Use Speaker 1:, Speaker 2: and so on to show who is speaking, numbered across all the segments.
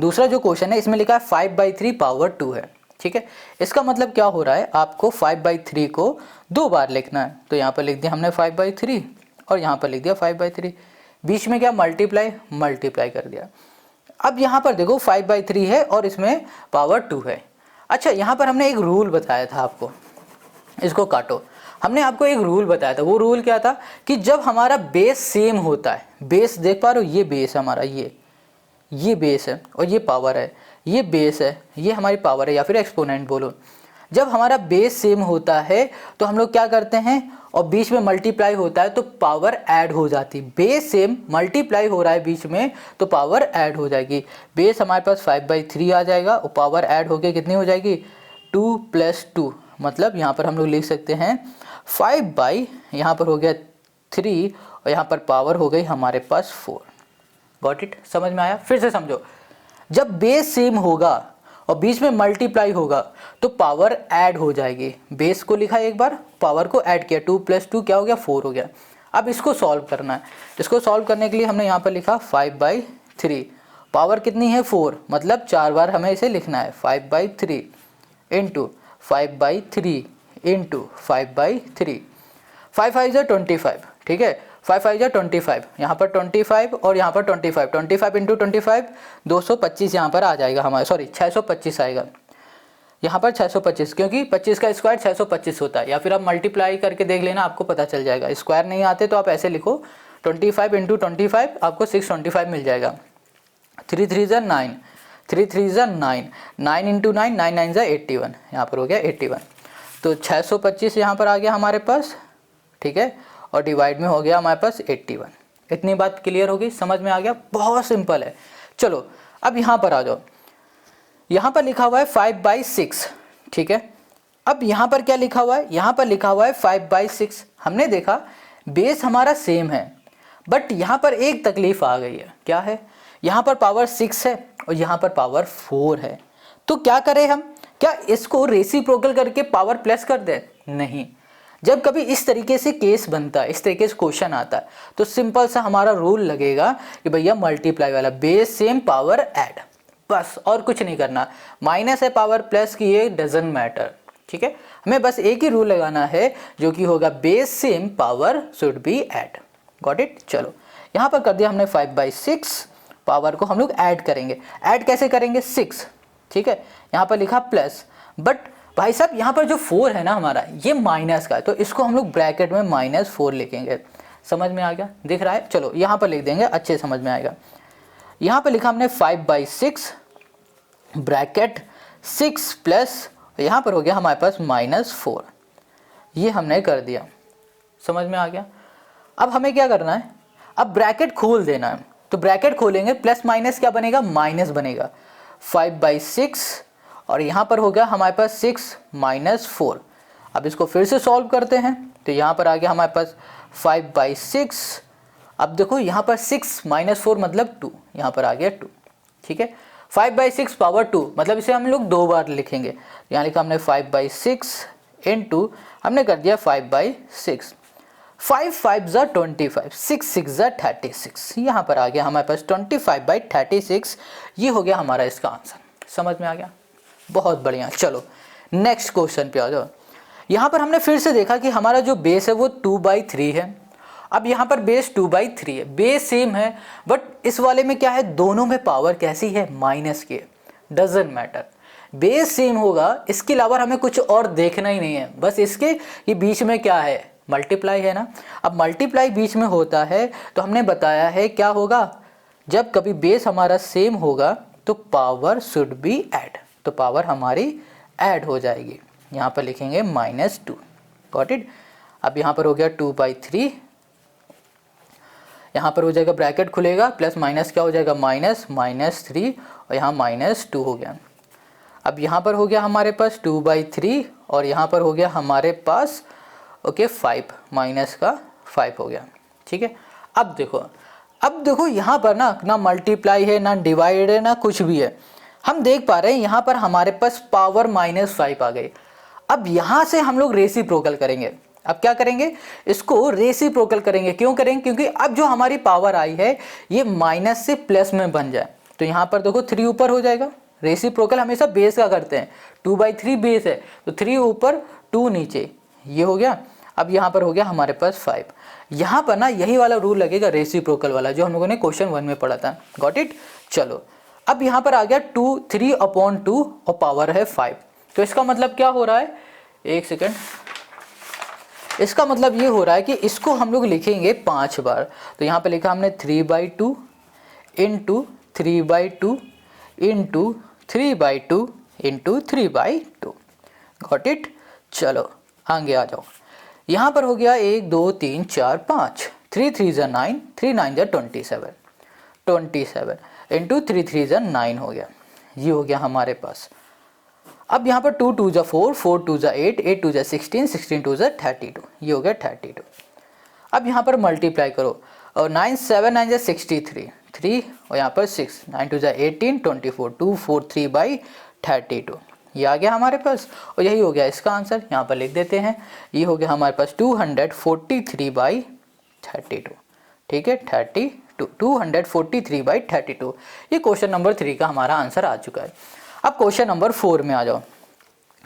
Speaker 1: दूसरा जो क्वेश्चन है इसमें लिखा है 5/3 पावर 2 है, ठीक है। इसका मतलब क्या हो रहा है, आपको 5/3 को 2 बार लिखना है। तो यहाँ पर लिख दिया हमने 5/3 और यहाँ पर लिख दिया 5/3, बीच में क्या मल्टीप्लाई कर दिया। अब यहाँ पर देखो 5/3 है और इसमें पावर 2 है। अच्छा, यहाँ पर हमने एक रूल बताया था आपको, इसको काटो। हमने आपको एक रूल बताया था, वो रूल क्या था कि जब हमारा बेस सेम होता है, बेस देख पा रहे हो, ये बेस हमारा, ये बेस है और ये पावर है, ये बेस है, ये हमारी पावर है या फिर एक्सपोनेंट बोलो। जब हमारा बेस सेम होता है तो हम लोग क्या करते हैं, और बीच में मल्टीप्लाई होता है तो पावर ऐड हो जाती। बेस सेम मल्टीप्लाई हो रहा है बीच में तो पावर ऐड हो जाएगी। बेस हमारे पास 5/3 आ जाएगा और पावर ऐड होके कितनी हो जाएगी 2 + 2, मतलब यहाँ पर हम लोग लिख सकते हैं 5 यहाँ पर हो गया 3 और यहाँ पर पावर हो गई हमारे पास 4। गॉट इट, समझ में आया? फिर से समझो, जब बेस सेम होगा और बीच में मल्टीप्लाई होगा तो पावर ऐड हो जाएगी। बेस को लिखा एक बार, पावर को ऐड किया, 2 + 2 क्या हो गया 4 हो गया। अब इसको सॉल्व करना है। इसको सॉल्व करने के लिए हमने यहाँ पर लिखा 5/3, पावर कितनी है 4, मतलब 4 बार हमें इसे लिखना है। 5/3 इंटू 5/3 इंटू 5/3, 5 5 = 25, ठीक है। 5 5 = 25, यहाँ पर 25 और यहाँ पर 25, 25 इंटू 25 225 यहाँ पर आ जाएगा हमारा, सॉरी 625 आएगा यहाँ पर 625, क्योंकि 25 का स्क्वायर 625 होता है। या फिर आप मल्टीप्लाई करके देख लेना, आपको पता चल जाएगा। स्क्वायर नहीं आते तो आप ऐसे लिखो 25 इंटू 25, आपको 625 मिल जाएगा। 3 3 = 9, 3 3 = 9, 9 इंटू 9, 9 9 = 81, यहाँ पर हो गया 81। तो 625 यहाँ पर आ गया हमारे पास, ठीक है, और डिवाइड में हो गया हमारे पास 81। इतनी बात क्लियर हो गई, समझ में आ गया? बहुत सिंपल है। चलो अब यहाँ पर आ जाओ, यहाँ पर लिखा हुआ है 5/6, ठीक है। अब यहाँ पर क्या लिखा हुआ है, यहाँ पर लिखा हुआ है 5/6। हमने देखा बेस हमारा सेम है, बट यहाँ पर एक तकलीफ आ गई है। क्या है, यहाँ पर पावर 6 है और यहाँ पर पावर 4 है। तो क्या करें हम, क्या इसको रेसिप्रोकल करके पावर प्लस कर दें? नहीं। जब कभी इस तरीके से केस बनता है, इस तरीके से क्वेश्चन आता है, तो सिंपल सा हमारा रूल लगेगा कि भैया मल्टीप्लाई वाला, बेस सेम पावर ऐड, बस और कुछ नहीं करना। माइनस है पावर प्लस की, ये डजंट मैटर, ठीक है। हमें बस एक ही रूल लगाना है जो कि होगा base same power should be add. Got it? चलो यहाँ पर कर दिया हमने 5/6, पावर को हम लोग ऐड करेंगे। ऐड कैसे करेंगे, 6, ठीक है। यहाँ पर लिखा प्लस, बट भाई साहब यहाँ पर जो 4 है ना हमारा, ये माइनस का है, तो इसको हम लोग ब्रैकेट में -4 लिखेंगे। समझ में आ गया? दिख रहा है? चलो यहाँ पर लिख देंगे, अच्छे समझ में आएगा। यहाँ पर लिखा हमने 5/6 ब्रैकेट 6 प्लस, यहाँ पर हो गया हमारे पास -4, ये हमने कर दिया। समझ में आ गया? अब हमें क्या करना है, अब ब्रैकेट खोल देना है। तो ब्रैकेट खोलेंगे, प्लस माइनस क्या बनेगा, माइनस बनेगा। 5/6 और यहाँ पर हो गया हमारे पास 6 -4। अब इसको फिर से सॉल्व करते हैं, तो यहाँ पर आ गया हमारे पास 5/6। अब देखो यहाँ पर 6 -4 मतलब 2, यहाँ पर आ गया 2, ठीक है। 5/6 पावर 2, मतलब इसे हम लोग 2 बार लिखेंगे। यहाँ लिखा हमने 5/6 इंटू, हमने कर दिया 5/6। 5 5 = 25, 6 6 = 36, यहाँ पर आ गया हमारे पास 25/36। ये हो गया हमारा इसका आंसर। समझ में आ गया? बहुत बढ़िया। चलो नेक्स्ट क्वेश्चन पे आ जाओ। यहाँ पर हमने फिर से देखा कि हमारा जो बेस है वो 2/3 है। अब यहाँ पर बेस 2/3 है, बेस सेम है, बट इस वाले में क्या है, दोनों में पावर कैसी है, माइनस की है। डजंट मैटर, बेस सेम होगा, इसके अलावा हमें कुछ और देखना ही नहीं है। बस इसके ये बीच में क्या है, मल्टीप्लाई है ना। अब मल्टीप्लाई बीच में होता है तो हमने बताया है क्या होगा, जब कभी बेस हमारा सेम होगा तो पावर शुड बी ऐड, तो पावर हमारी ऐड हो जाएगी। यहाँ पर लिखेंगे -2। Got it? अब यहाँ पर हो गया 2/3, यहाँ पर हो जाएगा ब्रैकेट खुलेगा, प्लस माइनस क्या हो जाएगा, -3 और यहाँ -2 हो गया। अब यहाँ पर हो गया हमारे पास 2/3 और यहाँ पर हो गया हमारे पास ओके 5, माइनस का 5 हो गया, ठीक है। अब देखो यहाँ पर ना मल्टीप्लाई है, ना डिवाइड है, ना कुछ भी है। हम देख पा रहे हैं यहाँ पर हमारे पास पावर -5 आ गई। अब यहाँ से हम लोग रेसिप्रोकल करेंगे। अब क्या करेंगे, इसको रेसिप्रोकल करेंगे। क्यों करेंगे, क्योंकि अब जो हमारी पावर आई है ये माइनस से प्लस में बन जाए। तो यहाँ पर देखो 3 ऊपर हो जाएगा, रेसिप्रोकल हमेशा बेस का करते हैं, 2/3 बेस है तो 3 ऊपर 2 नीचे, ये हो गया। अब यहाँ पर हो गया हमारे पास 5। यहाँ पर ना यही वाला रूल लगेगा रेसिप्रोकल वाला जो हम लोगों ने क्वेश्चन 1 में पढ़ा था, गॉट इट। चलो अब यहाँ पर आ गया 3/2 और पावर है 5, तो इसका मतलब क्या हो रहा है, एक सेकेंड, इसका मतलब ये हो रहा है कि इसको हम लोग लिखेंगे 5 बार। तो यहाँ पे लिखा हमने 3/2 into 3/2 into 3/2 into 3/2, got it. चलो आगे आ जाओ, यहाँ पर हो गया 1 2 3 4 5, 3 3 ज़ा 9, 3 9 ज़ा 27 इंटू 3 3 ज़ा 9 हो गया, ये हो गया हमारे पास। अब यहाँ पर 2 2 ज़ा 4, 4 2 ज़ा 8, 8 2 ज़ा 16, 16 2 ज़ा 32, ये हो गया 32। अब यहाँ पर मल्टीप्लाई करो, और 9 7 9 ज़ा 63, 3 और यहाँ पर 6, 9 2 ज़ा 18, 24, 243/32, ये आ गया हमारे पास। और यही हो गया इसका आंसर, यहाँ पर लिख देते हैं, ये हो गया हमारे पास 243/32, ठीक है, 32, 243/32। ये क्वेश्चन नंबर 3 का हमारा आंसर आ चुका है। अब क्वेश्चन नंबर 4 में आ जाओ।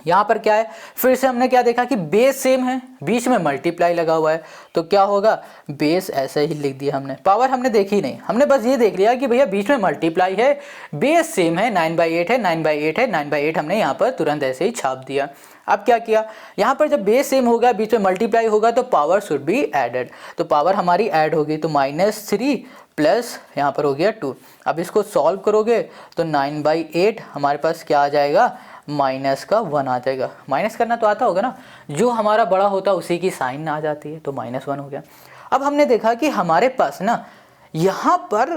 Speaker 1: यहाँ पर क्या है, फिर से हमने क्या देखा कि बेस सेम है, बीच में मल्टीप्लाई लगा हुआ है, तो क्या होगा, बेस ऐसे ही लिख दिया हमने, पावर हमने देखी नहीं, हमने बस ये देख लिया कि भैया बीच में मल्टीप्लाई है, बेस सेम है, 9/8 है, 9/8 है, 9/8 हमने यहाँ पर तुरंत ऐसे ही छाप दिया। अब क्या किया, यहाँ पर जब बेस सेम होगा, बीच में मल्टीप्लाई होगा, तो पावर शुड बी एडेड, तो पावर हमारी ऐड होगी, तो -3 प्लस यहाँ पर हो गया 2। अब इसको सॉल्व करोगे तो 9/8 हमारे पास क्या आ जाएगा, -1 आ जाएगा। माइनस करना तो आता होगा ना, जो हमारा बड़ा होता है उसी की साइन आ जाती है, तो -1 हो गया। अब हमने देखा कि हमारे पास ना यहाँ पर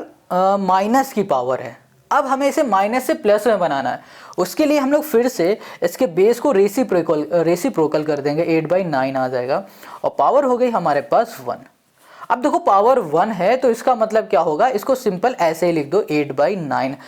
Speaker 1: माइनस की पावर है, अब हमें इसे माइनस से प्लस में बनाना है, उसके लिए हम लोग फिर से इसके बेस को रेसिप्रोकल कर देंगे, 8/9 आ जाएगा, और पावर हो गई हमारे पास 1। अब देखो पावर 1 है तो इसका मतलब क्या होगा, इसको सिंपल ऐसे ही लिख दो, 8/9।